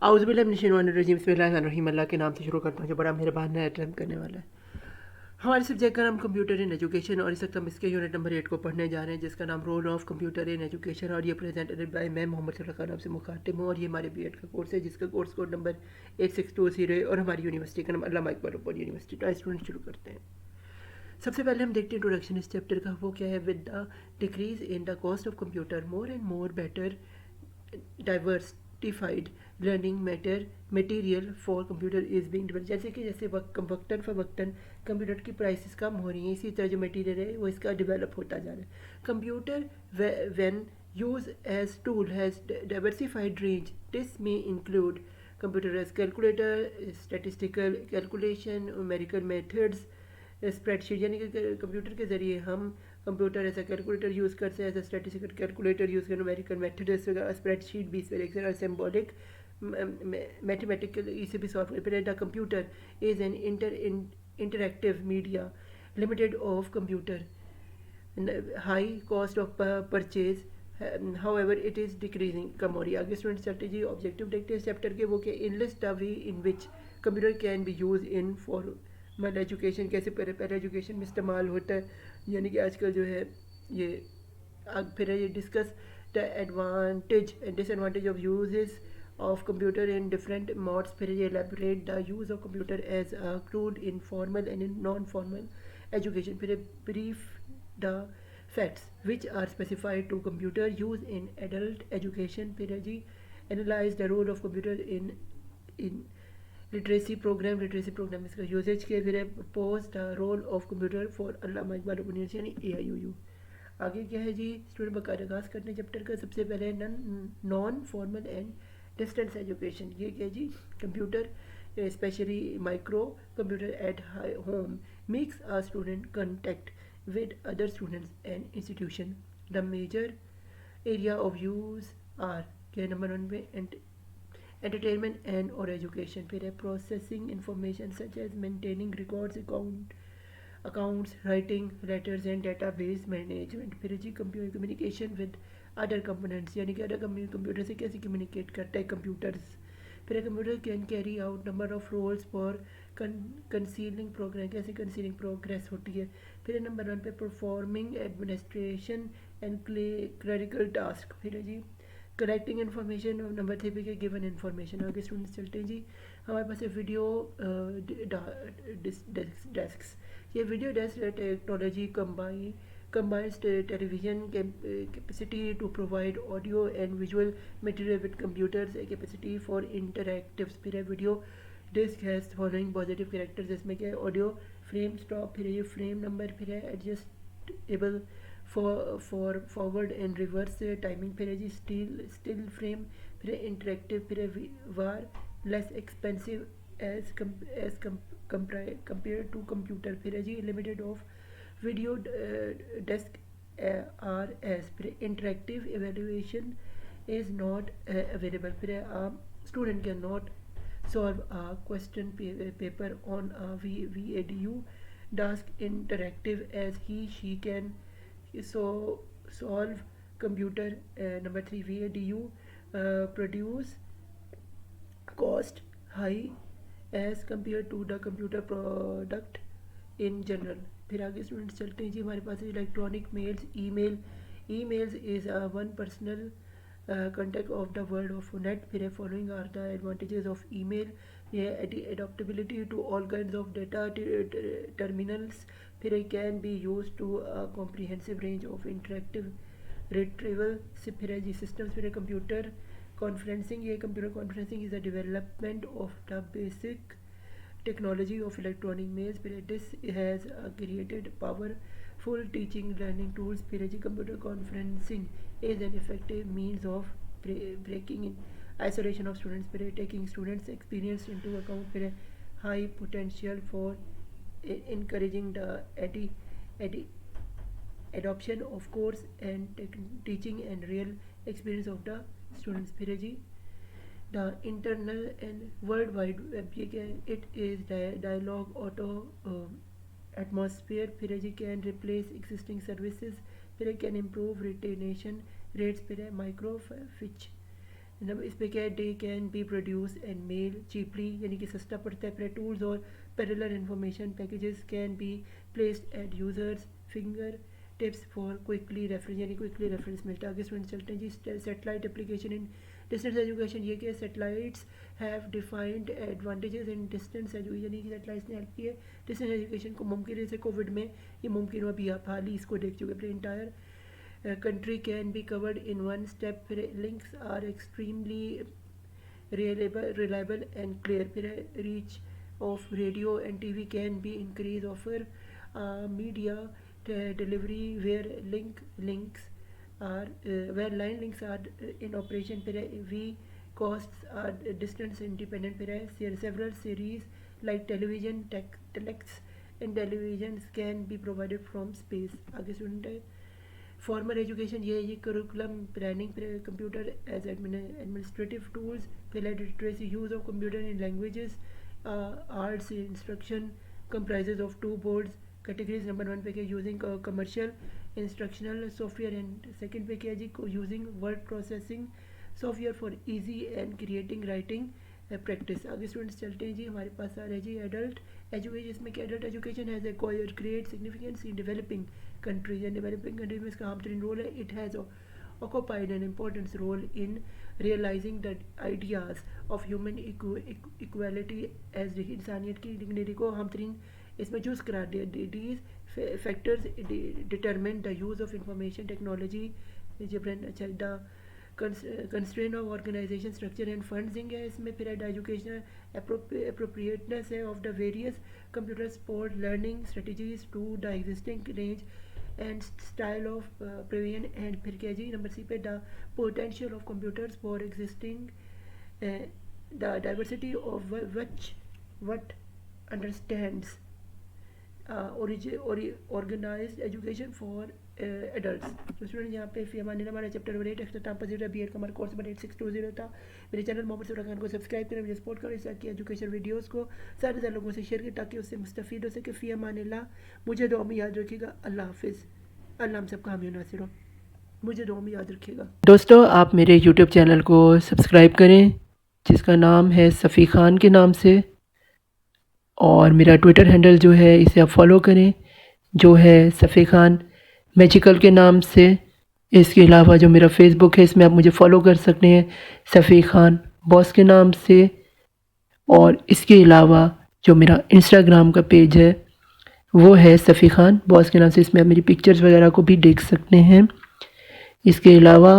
आउज़ुबिल्लाहिमिनश्शैतानिर्रजीम बिस्मिल्लाहिर्रहमानिर्रहीम। अल्लाह के नाम से शुरू करता हूँ जो बड़ा मेहरबान है, रहम करने वाला है। हमारे सब्जेक्ट का नाम कंप्यूटर इन एजुकेशन और इस वक्त हम इसके यूनिट नंबर 8 को पढ़ने जा रहे हैं, जिसका नाम role of computer in education, और ये प्रेजेंटेड बाय मैं मोहम्मद सफर खान आपसे मुखातिब हूँ। और ये हमारे बीएड का कोर्स है जिसका कोर्स कोड नंबर 8620 है और हमारी यूनिवर्सिटी का नाम अल्लामा इकबाल ओपन यूनिवर्सिटी। तो स्टूडेंट शुरू करते हैं। सबसे पहले हम देखते हैं इंट्रोडक्शन इस चैप्टर का। वो क्या है? With the decrease in the cost of computer more and more better diversified learning material for computer is being developed. जैसे वक्तन फ़वक्तन कंप्यूटर की प्राइसेस कम हो रही हैं, इसी तरह जो मटेरियल है वो इसका डेवलप होता जा रहा है। Computer when use as tool has diversified range. This may include computer as calculator, statistical calculation, numerical methods, spreadsheet, यानी कि कंप्यूटर के ज़रिए हम कंप्यूटर ऐसा कैलकुलेटर यूज़ करते हैं, ऐसा स्टैटिस्टिकल कैलकुलेटर यूज़ कर, न्यूमेरिकल मेथड स्प्रेडशीट भी, और सिम्बॉलिक मैथमेटिकल इसे भी सॉल्व कर। The computer is an interactive media limited of computer high cost of purchase, however it is decreasing. कम हो रही है। आगे स्टूडेंट स्ट्रेटजी ऑब्जेक्टिव देखते हैं इस चैप्टर के। वो कि enlist the way in which computer can be use in formal education. कैसे पहले एजुकेशन में इस्तेमाल होता है, यानी कि आजकल जो है ये फिर ये discuss the advantage and disadvantage of uses of computer in different modes. फिर ये elaborate the use of computer as a tool in formal and in non-formal education. फिर brief the facts which are specified to computer use in adult education. फिर जी analyze the role of computer in literacy program इसका usage के। फिर pose the role of computer for Allama Iqbal open university यानी AIUU। आगे क्या है जी? स्टूडेंट बकायदा आगाज़ करते हैं चैप्टर का। सबसे पहले non formal and distance education. ये क्या जी? Computer specially micro computer at home makes a student contact with other students and institution. The major area of use are के नंबर 1 पे entertainment and or education। फिर है processing information such as maintaining records, accounts, writing letters and database management। फिर जी communication with other components, यानी कि other computer से कैसे communicate करता है कंप्यूटर्स। फिर computer can carry out number of roles for counselling program, कैसे कंसीलिंग प्रोग्रेस होती है। फिर नंबर 1 पे performing administration and clerical task. फिर है जी कलेक्टिंग इन्फॉर्मेशन। नंबर 3 पे क्या? Given information. आगे स्टूडेंट्स चलते हैं जी। हमारे पास है वीडियो डेस्क। ये video desk technology combines television capacity to provide audio and visual material with computers capacity for interactive। फिर है video disc has following positive characters. इसमें क्या है? ऑडियो फ्रेम स्टॉप, फिर ये फ्रेम नंबर, फिर है adjustable for forward and reverse timing. फिर है जी स्टिल फ्रेम, फिर है इंटरेक्टिव, फिर है far less expensive as compare to computer. फिर है जी limited of video desk R S. फिर interactive evaluation is not available. फिर student can not solve a question paper on a VADU task interactive as she can so solve computer number 3 VADU produce cost high as compared to the computer product in general। फिर आगे students चलते हैं जी। हमारे पास electronic mails, emails is one personal contact of the world of net। फिर है following are the advantages of email। ये adaptability to all kinds of data terminals। फिर है can be used to a comprehensive range of interactive retrieval। फिर है जी systems। फिर है computer conferencing। ये computer conferencing is a development of the basic technology of electronic mails। फिर this has created powerful teaching learning tools। फिर है जी computer conferencing is an effective means of breaking in isolation of students। फिर taking students experience into account। फिर high potential for encouraging the adoption of course and teaching and real experience of the students। फिर है जी the internal and world wide web। ये क्या है? it is dialogue auto atmosphere। फिर है जी can replace existing services। फिर है can improve retention rates। फिर है microfiche नंबर इस पे क्या है, they can be produce and mail cheaply, यानी कि सस्ता पड़ता है। फिर टूल्स और parallel information packages can be placed at users finger tips for quickly reference, यानी क्विकली रेफरेंस मिलता है। आगे स्टूडेंट चलते हैं जी। Satellite application in distance education, ये क्या है, satellites have defined advantages in distance education, यानी कि सेटेलाइट्स ने हेल्प की है डिस्टेंस एजुकेशन को मुमकिन, जैसे कोविड में ये मुमकिन हुआ, अभी आप हाल ही इसको देख चुके। फिर entire country can be covered in one step, links are extremely reliable and clear, reach of radio and TV can be increased, offer media delivery where links are where line links are in operation, v costs are distance independent, several series like television texts and televisions can be provided from space। आगे student है formal education, ये curriculum planning, computer as administrative tools, फिर literacy use of computer in languages, arts instruction comprises of 2 broad categories. Number 1 पे क्या, using commercial instructional software, and second पे क्या है जी, using word processing software for easy and creating writing practice. आगे students चलते हैं जी, हमारे पास आ रहा है जी एडल्ट एजुकेशन, इसमें क्या adult education has acquired great significance in developing countries and developing countries में इसका अहम रोल है। it has occupied an important role in realizing the ideas of human equality as इंसानियत की डिग्निटी को अहम तरीन इसमें चूज़ करार दिया। these factors determine the use of information technology, अच्छा the constrain of organisation structure and funding है इसमें, फिर एजुकेशनल appropriateness है of the various computer support learning strategies to the existing range and style of provision, and फिर क्या जी number C पे the potential of computers for existing the diversity of what understands organised education for adults. तो student यहाँ पे फी अमान हमारा chapter number 8 extra time positive B Ed का हमारा कोर्स नंबर 8620 था। मेरे चैनल मोहम्मद सफर खान को सब्सक्राइब करें, मुझे सपोर्ट करें, इस तरह की एजुकेशन वीडियोस को सारे लोगों से शेयर करें ताकि उससे मुस्तफ़ीद हो सके। फ़ी अमान अल्लाह, मुझे दुआ में याद रखिएगा। अल्लाह हाफिज़। अल्लाह हम सबका हामी नासिर हो, मुझे दुआ में याद रखिएगा। दोस्तों आप मेरे यूट्यूब चैनल को सब्सक्राइब करें जिसका नाम है सफ़ी खान के नाम से, और मेरा ट्विटर हैंडल जो है इसे आप फॉलो करें जो है सफ़ी खान मैजिकल के नाम से। इसके अलावा जो मेरा फेसबुक है इसमें आप मुझे फॉलो कर सकते हैं सफ़ी खान बॉस के नाम से, और इसके अलावा जो मेरा इंस्टाग्राम का पेज है वो है सफ़ी खान बॉस के नाम से, इसमें आप मेरी पिक्चर्स वगैरह को भी देख सकते हैं। इसके अलावा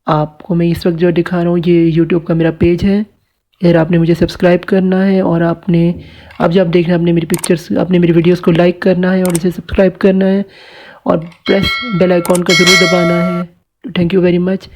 आपको मैं इस वक्त जो दिखा रहा हूँ ये यूट्यूब का मेरा पेज है, यार आपने मुझे सब्सक्राइब करना है, और आपने अब जब देख रहे हैं आपने मेरी पिक्चर्स आपने मेरी वीडियोस को लाइक करना है और इसे सब्सक्राइब करना है और प्रेस बेल आइकॉन का ज़रूर दबाना है। Thank you very much.